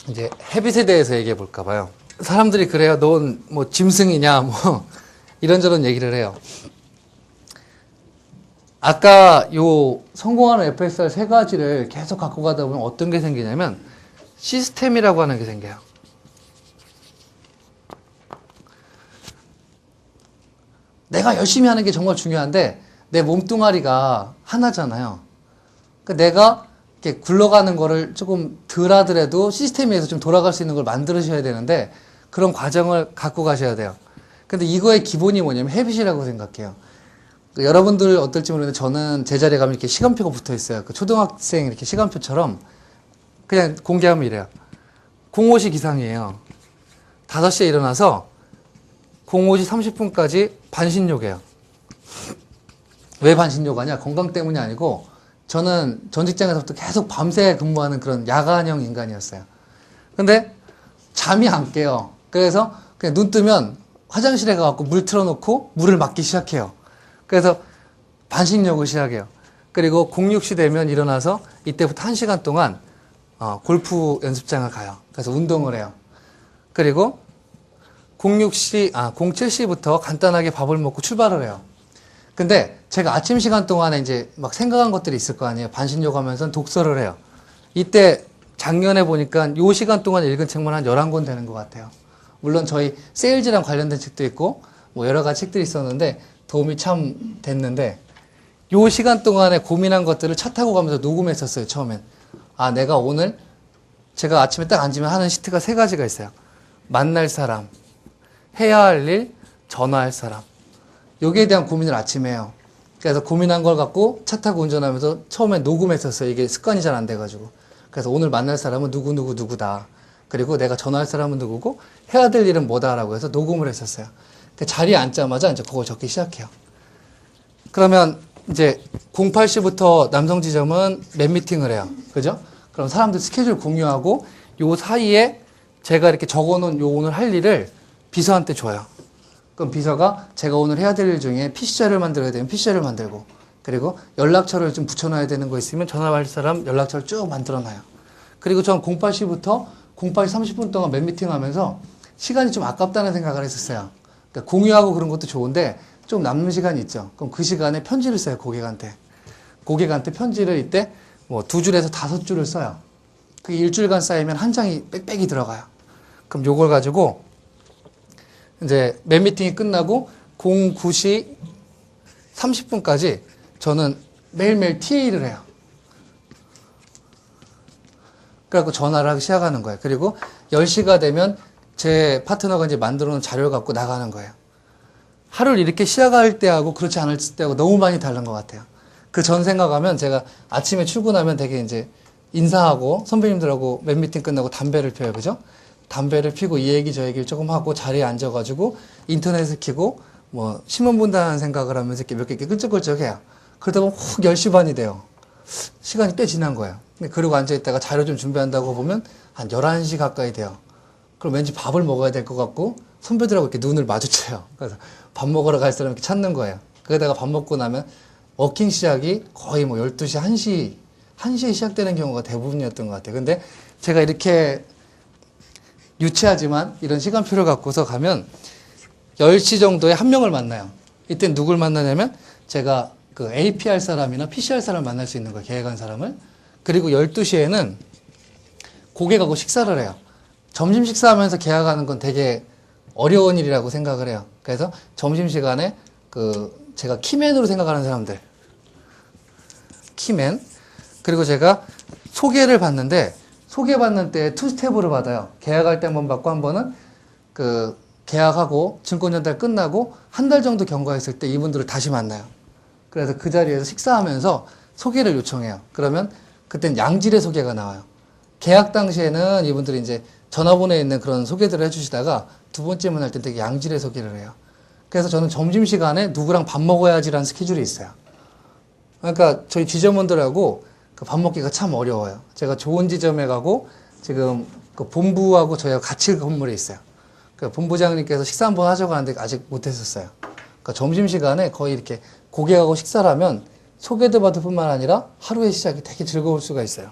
이제 헤빗에 대해서 얘기해 볼까 봐요. 사람들이 그래요. 넌 뭐 짐승이냐 뭐 이런저런 얘기를 해요. 아까 요 성공하는 FSR 세 가지를 계속 갖고 가다 보면 어떤 게 생기냐면 시스템이라고 하는 게 생겨요. 내가 열심히 하는 게 정말 중요한데 내 몸뚱아리가 하나잖아요. 그러니까 내가 이렇게 굴러가는 거를 조금 덜 하더라도 시스템에 의해서 좀 돌아갈 수 있는 걸 만들으셔야 되는데 그런 과정을 갖고 가셔야 돼요. 근데 이거의 기본이 뭐냐면 헤빗이라고 생각해요. 여러분들 어떨지 모르는데 저는 제 자리에 가면 이렇게 시간표가 붙어 있어요. 그 초등학생 이렇게 시간표처럼 그냥 공개하면 이래요. 05시 기상이에요. 5시에 일어나서 05시 30분까지 반신욕이에요. 왜 반신욕 하냐? 건강 때문이 아니고 저는 전 직장에서부터 계속 밤새 근무하는 그런 야간형 인간이었어요. 근데 잠이 안 깨요. 그래서 그냥 눈 뜨면 화장실에 가갖고 물 틀어놓고 물을 맞기 시작해요. 그래서 반신욕을 시작해요. 그리고 06시 되면 일어나서 이때부터 1시간 동안 골프 연습장을 가요. 그래서 운동을 해요. 그리고 07시부터 간단하게 밥을 먹고 출발을 해요. 근데 제가 아침 시간 동안에 이제 막 생각한 것들이 있을 거 아니에요. 반신욕 하면서 독서를 해요. 이때 작년에 보니까 요 시간 동안 읽은 책만 한 11권 되는 것 같아요. 물론 저희 세일즈랑 관련된 책도 있고 뭐 여러 가지 책들이 있었는데 도움이 참 됐는데 요 시간 동안에 고민한 것들을 차 타고 가면서 녹음했었어요. 처음엔. 내가 오늘 제가 아침에 딱 앉으면 하는 시트가 3가지가 있어요. 만날 사람, 해야 할 일, 전화할 사람. 여기에 대한 고민을 아침에 해요. 그래서 고민한 걸 갖고 차 타고 운전하면서 처음엔 녹음했었어요. 이게 습관이 잘 안 돼가지고. 그래서 오늘 만날 사람은 누구다. 그리고 내가 전화할 사람은 누구고 해야 될 일은 뭐다라고 해서 녹음을 했었어요. 자리에 앉자마자 이제 그걸 적기 시작해요. 그러면 이제 08시부터 남성지점은 랩미팅을 해요. 그죠? 그럼 사람들 스케줄 공유하고 요 사이에 제가 이렇게 적어놓은 요 오늘 할 일을 비서한테 줘요. 그럼 비서가 제가 오늘 해야 될 일 중에 PC자를 만들어야 되면 PC자를 만들고 그리고 연락처를 좀 붙여놔야 되는 거 있으면 전화할 사람 연락처를 쭉 만들어놔요. 그리고 전 08시부터 08시 30분 동안 랩미팅 하면서 시간이 좀 아깝다는 생각을 했었어요. 그러니까 공유하고 그런 것도 좋은데 좀 남는 시간이 있죠. 그럼 그 시간에 편지를 써요. 고객한테. 고객한테 편지를 이때 뭐 2줄에서 5줄을 써요. 그게 일주일간 쌓이면 한 장이 빽빽이 들어가요. 그럼 요걸 가지고 이제 랩미팅이 끝나고 09시 30분까지 저는 매일매일 TA를 해요. 그래갖고 전화를 하기 시작하는 거예요. 그리고 10시가 되면 제 파트너가 이제 만들어 놓은 자료를 갖고 나가는 거예요. 하루를 이렇게 시작할 때하고 그렇지 않을 때하고 너무 많이 다른 것 같아요. 그 전 생각하면 제가 아침에 출근하면 되게 이제 인사하고 선배님들하고 랩미팅 끝나고 담배를 펴요. 그죠? 담배를 피고 이 얘기 저 얘기를 조금 하고 자리에 앉아가지고 인터넷을 켜고 뭐 신문 본다는 생각을 하면서 이렇게 몇 개 끈적끈적 해요. 그러다 보면 훅 10시 반이 돼요. 시간이 꽤 지난 거예요. 그리고 앉아있다가 자료 좀 준비한다고 보면 한 11시 가까이 돼요. 그럼 왠지 밥을 먹어야 될 것 같고 선배들하고 이렇게 눈을 마주쳐요. 그래서 밥 먹으러 갈 사람 이렇게 찾는 거예요. 그러다가 밥 먹고 나면 워킹 시작이 거의 뭐 12시, 1시에 시작되는 경우가 대부분이었던 것 같아요. 근데 제가 이렇게 유치하지만 이런 시간표를 갖고서 가면 10시 정도에 한 명을 만나요. 이때 누굴 만나냐면 제가 그 APR 사람이나 PCR 사람을 만날 수 있는 거예요. 계획한 사람을. 그리고 12시에는 고객하고 식사를 해요. 점심 식사하면서 계약하는 건 되게 어려운 일이라고 생각을 해요. 그래서 점심시간에 제가 키맨으로 생각하는 사람들. 키맨. 그리고 제가 소개를 받는데 소개받는 때 투스텝으로 받아요. 계약할 때 한 번 받고 한 번은 계약하고 증권 전달 끝나고 한 달 정도 경과했을 때 이분들을 다시 만나요. 그래서 그 자리에서 식사하면서 소개를 요청해요. 그러면 그땐 양질의 소개가 나와요. 계약 당시에는 이분들이 이제 전화번호에 있는 그런 소개들을 해주시다가 두 번째 만날 때 되게 양질의 소개를 해요. 그래서 저는 점심시간에 누구랑 밥 먹어야지라는 스케줄이 있어요. 그러니까 저희 지점원들하고 그 밥 먹기가 참 어려워요. 제가 좋은 지점에 가고 지금 그 본부하고 저희가 같이 건물에 있어요. 그 본부장님께서 식사 한번 하자고 하는데 아직 못했었어요. 그러니까 점심시간에 거의 이렇게 고객하고 식사를 하면 소개도 받을 뿐만 아니라 하루의 시작이 되게 즐거울 수가 있어요.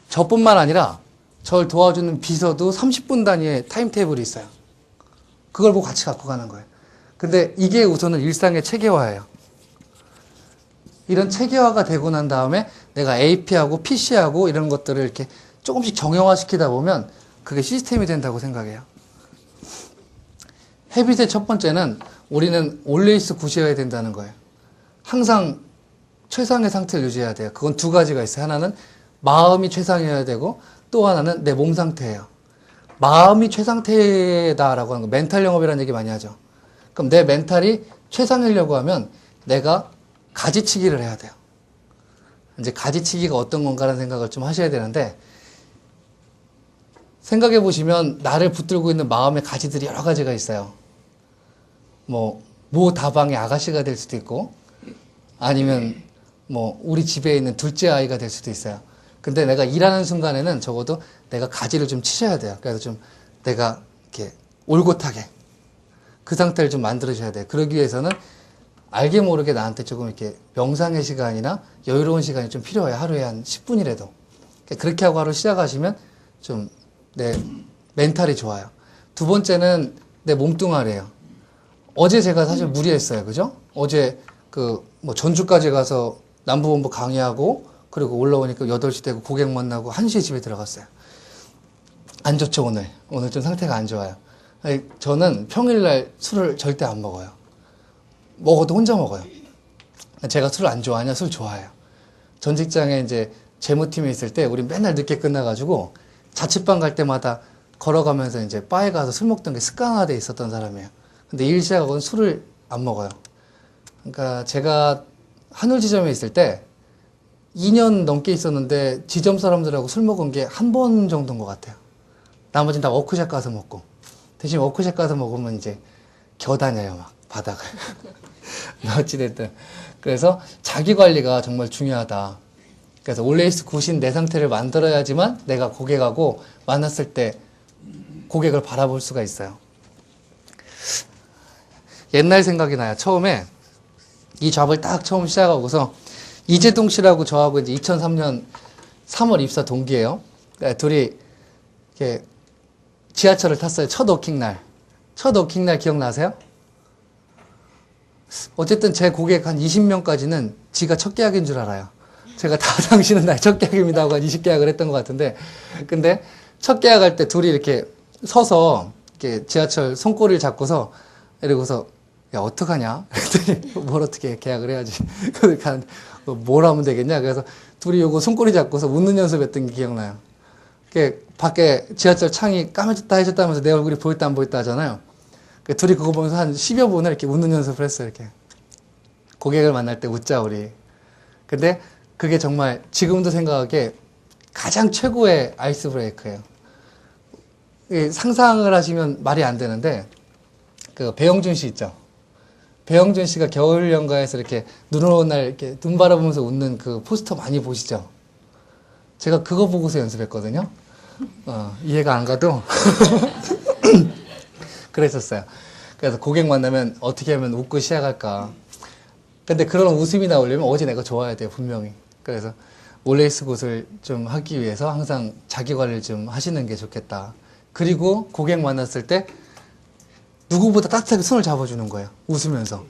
저뿐만 아니라 저를 도와주는 비서도 30분 단위의 타임테이블이 있어요. 그걸 보고 같이 갖고 가는 거예요. 근데 이게 우선은 일상의 체계화예요. 이런 체계화가 되고 난 다음에 내가 AP하고 PC하고 이런 것들을 이렇게 조금씩 정형화시키다 보면 그게 시스템이 된다고 생각해요. 헤빗의 첫 번째는 우리는 always 굿이어야 된다는 거예요. 항상 최상의 상태를 유지해야 돼요. 그건 두 가지가 있어요. 하나는 마음이 최상이어야 되고 또 하나는 내 몸 상태예요. 마음이 최상태다라고 하는 거, 멘탈 영업이라는 얘기 많이 하죠. 그럼 내 멘탈이 최상이려고 하면 내가 가지치기를 해야 돼요. 이제 가지치기가 어떤 건가라는 생각을 좀 하셔야 되는데, 생각해 보시면 나를 붙들고 있는 마음의 가지들이 여러 가지가 있어요. 모 다방의 아가씨가 될 수도 있고, 아니면 우리 집에 있는 둘째 아이가 될 수도 있어요. 근데 내가 일하는 순간에는 적어도 내가 가지를 좀 치셔야 돼요. 그래서 좀 내가 이렇게 올곧하게 그 상태를 좀 만들어줘야 돼요. 그러기 위해서는 알게 모르게 나한테 조금 이렇게 명상의 시간이나 여유로운 시간이 좀 필요해요. 하루에 한 10분이라도. 그렇게 하고 하루 시작하시면 좀 내 멘탈이 좋아요. 두 번째는 내 몸뚱아리예요. 어제 제가 사실 무리했어요. 그죠? 어제 전주까지 가서 남부본부 강의하고 그리고 올라오니까 8시 되고 고객 만나고 1시에 집에 들어갔어요. 안 좋죠, 오늘. 오늘 좀 상태가 안 좋아요. 저는 평일날 술을 절대 안 먹어요. 먹어도 혼자 먹어요. 제가 술을 안 좋아하냐? 술 좋아해요. 전 직장에 이제 재무팀에 있을 때 우리 맨날 늦게 끝나가지고 자취방 갈 때마다 걸어가면서 이제 바에 가서 술 먹던 게 습관화돼 있었던 사람이에요. 근데 일 시작하고는 술을 안 먹어요. 그러니까 제가 한울 지점에 있을 때 2년 넘게 있었는데 지점 사람들하고 술 먹은 게 한 번 정도인 것 같아요. 나머지는 다 워크숍 가서 먹고. 대신 워크숍 가서 먹으면 이제 겨다녀요, 막 바닥을. 어찌됐든. 그래서 자기 관리가 정말 중요하다. 그래서 올레이스 굿인 내 상태를 만들어야지만 내가 고객하고 만났을 때 고객을 바라볼 수가 있어요. 옛날 생각이 나요. 처음에 이 잡을 딱 처음 시작하고서 이재동 씨라고 저하고 이제 2003년 3월 입사 동기예요. 그러니까 둘이 이렇게 지하철을 탔어요. 첫 워킹날. 첫 워킹날 기억나세요? 어쨌든 제 고객 한 20명까지는 지가 첫 계약인 줄 알아요. 제가 다 당신은 나의 첫 계약입니다 하고 한 20계약을 했던 것 같은데, 근데 첫 계약할 때 둘이 이렇게 서서 이렇게 지하철 손꼬리를 잡고서 이러고서 야 어떡하냐? 그랬더니 뭘 어떻게 계약을 해야지. 그러니까 뭘 하면 되겠냐? 그래서 둘이 요거 손꼬리 잡고서 웃는 연습했던 게 기억나요. 밖에 지하철 창이 까매졌다 해졌다 하면서 내 얼굴이 보였다 안 보였다 하잖아요. 둘이 그거 보면서 한 10여 분을 이렇게 웃는 연습을 했어요. 이렇게 고객을 만날 때 웃자 우리. 근데 그게 정말 지금도 생각하기에 가장 최고의 아이스 브레이크예요. 상상을 하시면 말이 안 되는데 배영준 씨 있죠. 배영준 씨가 겨울 연가에서 이렇게 눈 오는 날 이렇게 눈 바라보면서 웃는 그 포스터 많이 보시죠. 제가 그거 보고서 연습했거든요. 이해가 안 가도 그랬었어요. 그래서 고객 만나면 어떻게 하면 웃고 시작할까. 근데 그런 웃음이 나오려면 어제 내가 좋아야 돼요, 분명히. 그래서 올레이스 굿을 좀 하기 위해서 항상 자기 관리를 좀 하시는 게 좋겠다. 그리고 고객 만났을 때 누구보다 따뜻하게 손을 잡아주는 거예요. 웃으면서.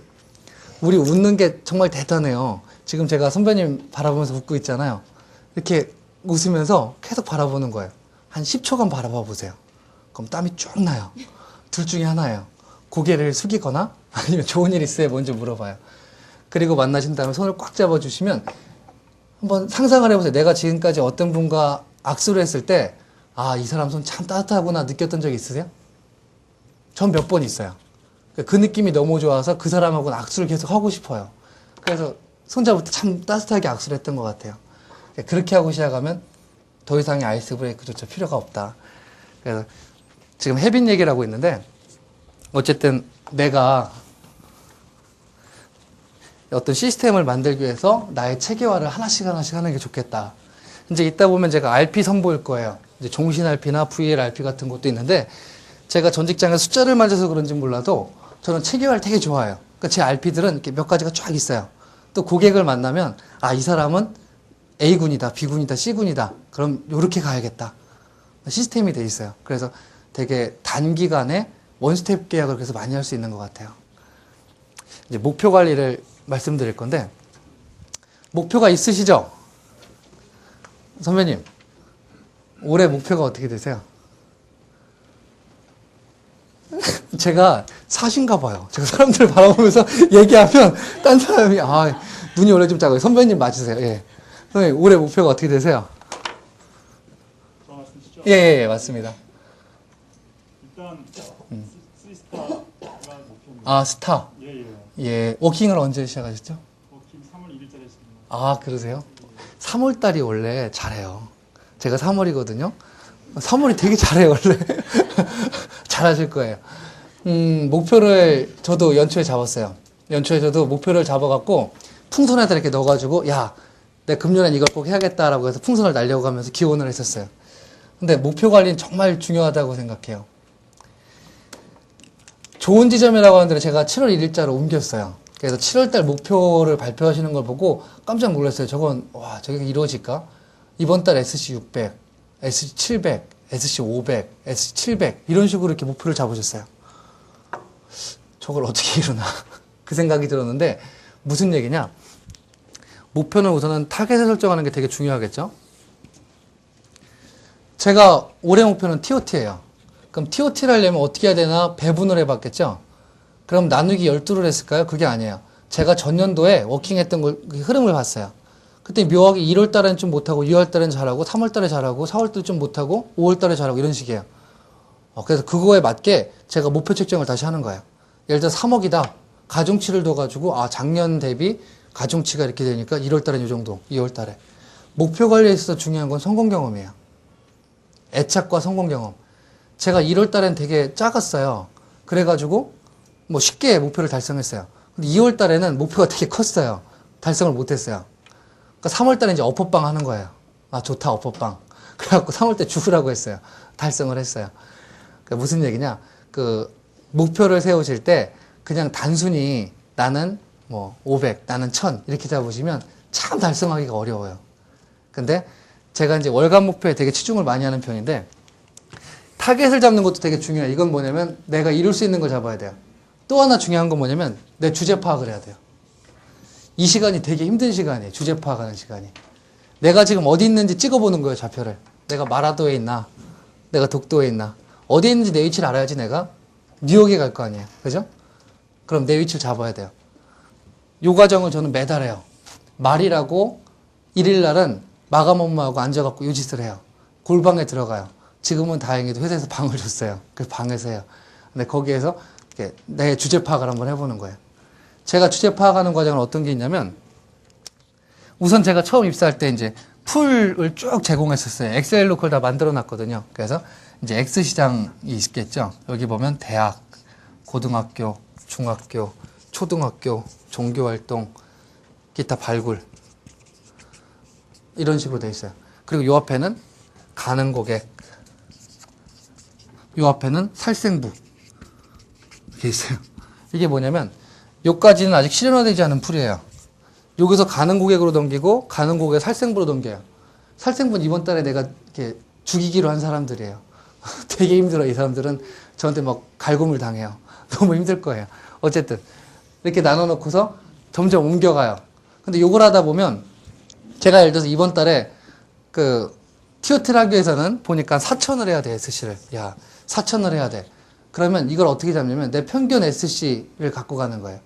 우리 웃는 게 정말 대단해요. 지금 제가 선배님 바라보면서 웃고 있잖아요. 이렇게 웃으면서 계속 바라보는 거예요. 한 10초간 바라봐 보세요. 그럼 땀이 쭉 나요. 둘 중에 하나예요. 고개를 숙이거나 아니면 좋은 일 있어요? 먼저 물어봐요. 그리고 만나신 다음에 손을 꽉 잡아주시면 한번 상상을 해보세요. 내가 지금까지 어떤 분과 악수를 했을 때 아, 이 사람 손 참 따뜻하구나 느꼈던 적 있으세요? 전 몇 번 있어요. 그 느낌이 너무 좋아서 그 사람하고는 악수를 계속 하고 싶어요. 그래서 손잡을 때 참 따뜻하게 악수를 했던 것 같아요. 그렇게 하고 시작하면 더 이상의 아이스 브레이크조차 필요가 없다. 그래서 지금 헤빗 얘기를 하고 있는데 어쨌든 내가 어떤 시스템을 만들기 위해서 나의 체계화를 하나씩 하는 게 좋겠다. 이제 이따 보면 제가 RP 선보일 거예요. 이제 종신 RP나 VL RP 같은 것도 있는데 제가 전 직장에 숫자를 맞아서 그런지 몰라도 저는 체계화를 되게 좋아해요. 그러니까 제 RP들은 이렇게 몇 가지가 쫙 있어요. 또 고객을 만나면 아, 이 사람은 A군이다, B군이다, C군이다. 그럼 요렇게 가야겠다. 시스템이 돼 있어요. 그래서 되게 단기간에 원스텝 계약을 그래서 많이 할 수 있는 것 같아요. 이제 목표 관리를 말씀드릴 건데, 목표가 있으시죠? 선배님, 올해 목표가 어떻게 되세요? 제가 사신가 봐요. 제가 사람들 바라보면서 얘기하면 딴 사람이 눈이 원래 좀 작아요. 선배님 맞으세요. 예. 선배님 올해 목표가 어떻게 되세요? 저 말씀이시죠? 예, 맞습니다. 일단 스리스타가 목표입니다. 스타. 예예. 예, 워킹을 언제 시작하셨죠? 워킹 3월 1일자리 했습니다. 그러세요? 3월 달이 원래 잘해요. 제가 3월이거든요. 3월이 되게 잘해요, 원래. 잘하실 거예요. 목표를 저도 연초에 잡았어요. 연초에 저도 목표를 잡아갖고 풍선에다 이렇게 넣어가지고, 야, 내 금년엔 이걸 꼭 해야겠다라고 해서 풍선을 날려고 하면서 기원을 했었어요. 근데 목표 관리는 정말 중요하다고 생각해요. 좋은 지점이라고 하는 데는 제가 7월 1일자로 옮겼어요. 그래서 7월달 목표를 발표하시는 걸 보고 깜짝 놀랐어요. 저게 이루어질까? 이번 달 SC 600, SC 700, SC 500, SC 700 이런 식으로 이렇게 목표를 잡으셨어요. 저걸 어떻게 이루나 그 생각이 들었는데 무슨 얘기냐? 목표는 우선은 타겟을 설정하는 게 되게 중요하겠죠? 제가 올해 목표는 TOT예요. 그럼 TOT를 하려면 어떻게 해야 되나 배분을 해봤겠죠? 그럼 나누기 12를 했을까요? 그게 아니에요. 제가 전년도에 워킹했던 흐름을 봤어요. 그때 묘하게 1월 달에는 좀 못하고 2월 달에는 잘하고 3월 달에 잘하고 4월 달에 좀 못하고 5월 달에 잘하고 이런 식이에요. 그래서 그거에 맞게 제가 목표 책정을 다시 하는 거예요. 예를 들어 3억이다. 가중치를 둬가지고 작년 대비 가중치가 이렇게 되니까 1월 달엔 이 정도, 2월 달에. 목표 관리에 있어서 중요한 건 성공 경험이에요. 애착과 성공 경험. 제가 1월 달엔 되게 작았어요. 그래가지고 뭐 쉽게 목표를 달성했어요. 근데 2월 달에는 목표가 되게 컸어요. 달성을 못했어요. 그러니까 3월 달에 이제 어퍼빵 하는 거예요. 좋다, 어퍼빵. 그래갖고 3월 때 죽으라고 했어요. 달성을 했어요. 그러니까 무슨 얘기냐? 목표를 세우실 때 그냥 단순히 나는 500, 나는 1000 이렇게 잡으시면 참 달성하기가 어려워요. 근데 제가 이제 월간 목표에 되게 치중을 많이 하는 편인데 타겟을 잡는 것도 되게 중요해요. 이건 뭐냐면 내가 이룰 수 있는 걸 잡아야 돼요. 또 하나 중요한 건 뭐냐면 내 주제 파악을 해야 돼요. 이 시간이 되게 힘든 시간이에요. 주제 파악하는 시간이. 내가 지금 어디 있는지 찍어보는 거예요. 좌표를. 내가 마라도에 있나? 내가 독도에 있나? 어디에 있는지 내 위치를 알아야지 내가 뉴욕에 갈 거 아니에요. 그죠? 그럼 내 위치를 잡아야 돼요. 요 과정을 저는 매달 해요. 말이라고 1일날은 마감 업무하고 앉아갖고 요 짓을 해요. 골방에 들어가요. 지금은 다행히도 회사에서 방을 줬어요. 그 방에서 해요. 근데 거기에서 내 주제 파악을 한번 해보는 거예요. 제가 주제 파악하는 과정은 어떤 게 있냐면 우선 제가 처음 입사할 때 이제 풀을 쭉 제공했었어요. 엑셀로 그걸 다 만들어 놨거든요. 그래서 이제 X 시장이 있겠죠. 여기 보면 대학, 고등학교, 중학교, 초등학교, 종교활동, 기타 발굴 이런 식으로 돼 있어요. 그리고 요 앞에는 가는 고객, 요 앞에는 살생부 이렇게 있어요. 이게 뭐냐면 요까지는 아직 실현화되지 않은 풀이에요. 여기서 가는 고객으로 넘기고 가는 고객 살생부로 넘겨요. 살생부는 이번 달에 내가 이렇게 죽이기로 한 사람들이에요. 되게 힘들어. 이 사람들은 저한테 막 갈굼을 당해요. 너무 힘들 거예요. 어쨌든 이렇게 나눠놓고서 점점 옮겨가요. 근데 요걸 하다 보면 제가 예를 들어서 이번 달에 TOT를 하기 위해서는 보니까 4,000을 해야 돼. SC를. 야, 4,000을 해야 돼. 그러면 이걸 어떻게 잡냐면 내 평균 SC를 갖고 가는 거예요.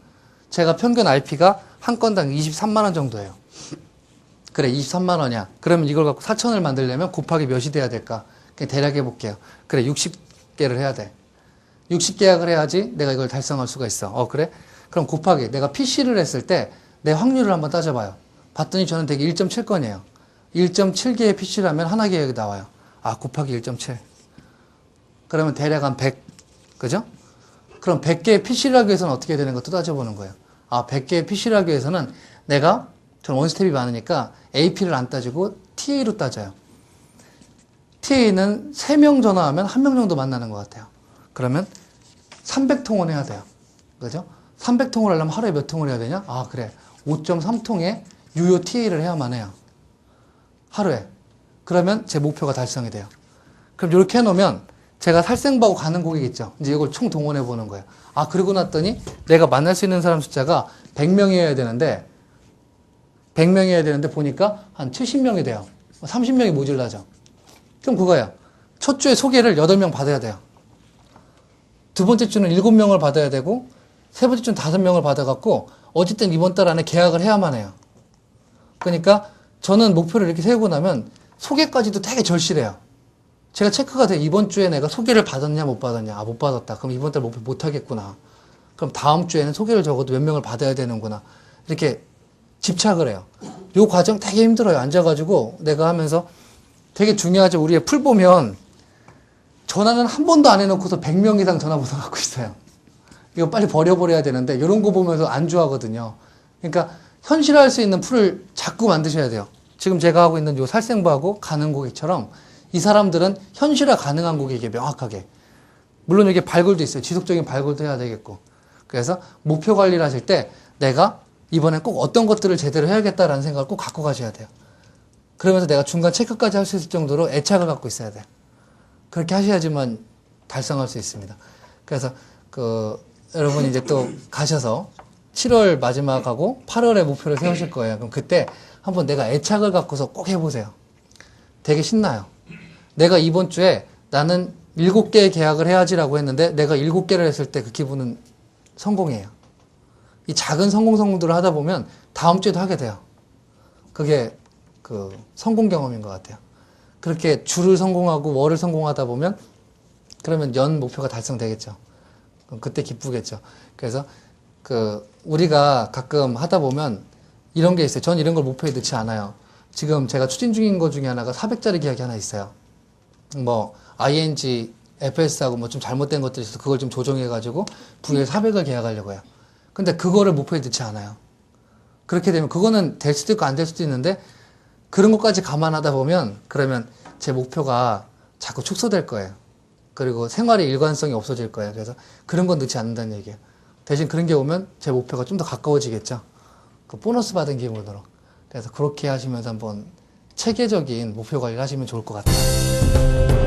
제가 평균 RP가 한 건당 23만 원 정도예요. 그래, 23만 원이야. 그러면 이걸 갖고 4,000을 만들려면 곱하기 몇이 돼야 될까? 그냥 대략 해볼게요. 그래, 60개를 해야 돼. 60계약을 해야지 내가 이걸 달성할 수가 있어. 그래? 그럼 곱하기 내가 PC를 했을 때 내 확률을 한번 따져봐요. 봤더니 저는 되게 1.7건이에요. 1.7개의 PC를 하면 하나 계약이 나와요. 곱하기 1.7. 그러면 대략 한 100. 그죠? 그럼 100개의 PC를 하기 위해서는 어떻게 해야 되는 것도 따져보는 거예요. 100개의 PC를 하기 위해서는 저는 원스텝이 많으니까 AP를 안 따지고 TA로 따져요. TA는 3명 전화하면 1명 정도 만나는 것 같아요. 그러면 300통은 해야 돼요. 그죠? 300통을 하려면 하루에 몇 통을 해야 되냐? 그래. 5.3통의 유효 TA를 해야만 해요. 하루에. 그러면 제 목표가 달성이 돼요. 그럼 이렇게 해놓으면 제가 살생부하고 가는 고객 있죠. 이제 이걸 총 동원해 보는 거예요. 아, 그러고 났더니 내가 만날 수 있는 사람 숫자가 100명이어야 되는데 보니까 한 70명이 돼요. 30명이 모질라죠. 그럼 그거예요. 첫 주에 소개를 8명 받아야 돼요. 두 번째 주는 7명을 받아야 되고, 세 번째 주는 5명을 받아갖고, 어쨌든 이번 달 안에 계약을 해야만 해요. 그러니까 저는 목표를 이렇게 세우고 나면 소개까지도 되게 절실해요. 제가 체크가 돼. 이번 주에 내가 소개를 받았냐, 못 받았냐. 아, 못 받았다. 그럼 이번 달 목표 못 하겠구나. 그럼 다음 주에는 소개를 적어도 몇 명을 받아야 되는구나. 이렇게 집착을 해요. 요 과정 되게 힘들어요. 앉아가지고 내가 하면서 되게 중요하죠. 우리의 풀 보면 전화는 한 번도 안 해놓고서 100명 이상 전화번호 갖고 있어요. 이거 빨리 버려버려야 되는데 이런 거 보면서 안 좋아하거든요. 그러니까 현실화할 수 있는 풀을 자꾸 만드셔야 돼요. 지금 제가 하고 있는 요 살생부하고 가는 고객처럼 이 사람들은 현실화 가능한 고객이에요. 명확하게. 물론 이게 발굴도 있어요. 지속적인 발굴도 해야 되겠고. 그래서 목표 관리를 하실 때 내가 이번엔 꼭 어떤 것들을 제대로 해야겠다라는 생각을 꼭 갖고 가셔야 돼요. 그러면서 내가 중간 체크까지 할 수 있을 정도로 애착을 갖고 있어야 돼요. 그렇게 하셔야지만 달성할 수 있습니다. 그래서 여러분 이제 또 가셔서 7월 마지막하고 8월에 목표를 세우실 거예요. 그럼 그때 한번 내가 애착을 갖고서 꼭 해보세요. 되게 신나요. 내가 이번 주에 나는 7개의 계약을 해야지라고 했는데 내가 7개를 했을 때 그 기분은 성공이에요. 이 작은 성공들을 하다 보면 다음 주에도 하게 돼요. 그게 성공 경험인 것 같아요. 그렇게 주를 성공하고 월을 성공하다 보면 그러면 연 목표가 달성되겠죠. 그럼 그때 기쁘겠죠. 그래서 우리가 가끔 하다 보면 이런 게 있어요. 전 이런 걸 목표에 넣지 않아요. 지금 제가 추진 중인 것 중에 하나가 400짜리 계약이 하나 있어요. 뭐 ING, FS하고 뭐 좀 잘못된 것들이 있어서 그걸 좀 조정해가지고 VL 400을 계약하려고 해요. 근데 그거를 목표에 넣지 않아요. 그렇게 되면 그거는 될 수도 있고 안 될 수도 있는데 그런 것까지 감안하다 보면 그러면 제 목표가 자꾸 축소될 거예요. 그리고 생활의 일관성이 없어질 거예요. 그래서 그런 건 넣지 않는다는 얘기예요. 대신 그런 게 오면 제 목표가 좀 더 가까워지겠죠. 그 보너스 받은 기분으로. 그래서 그렇게 하시면서 한번 체계적인 목표 관리를 하시면 좋을 것 같아요.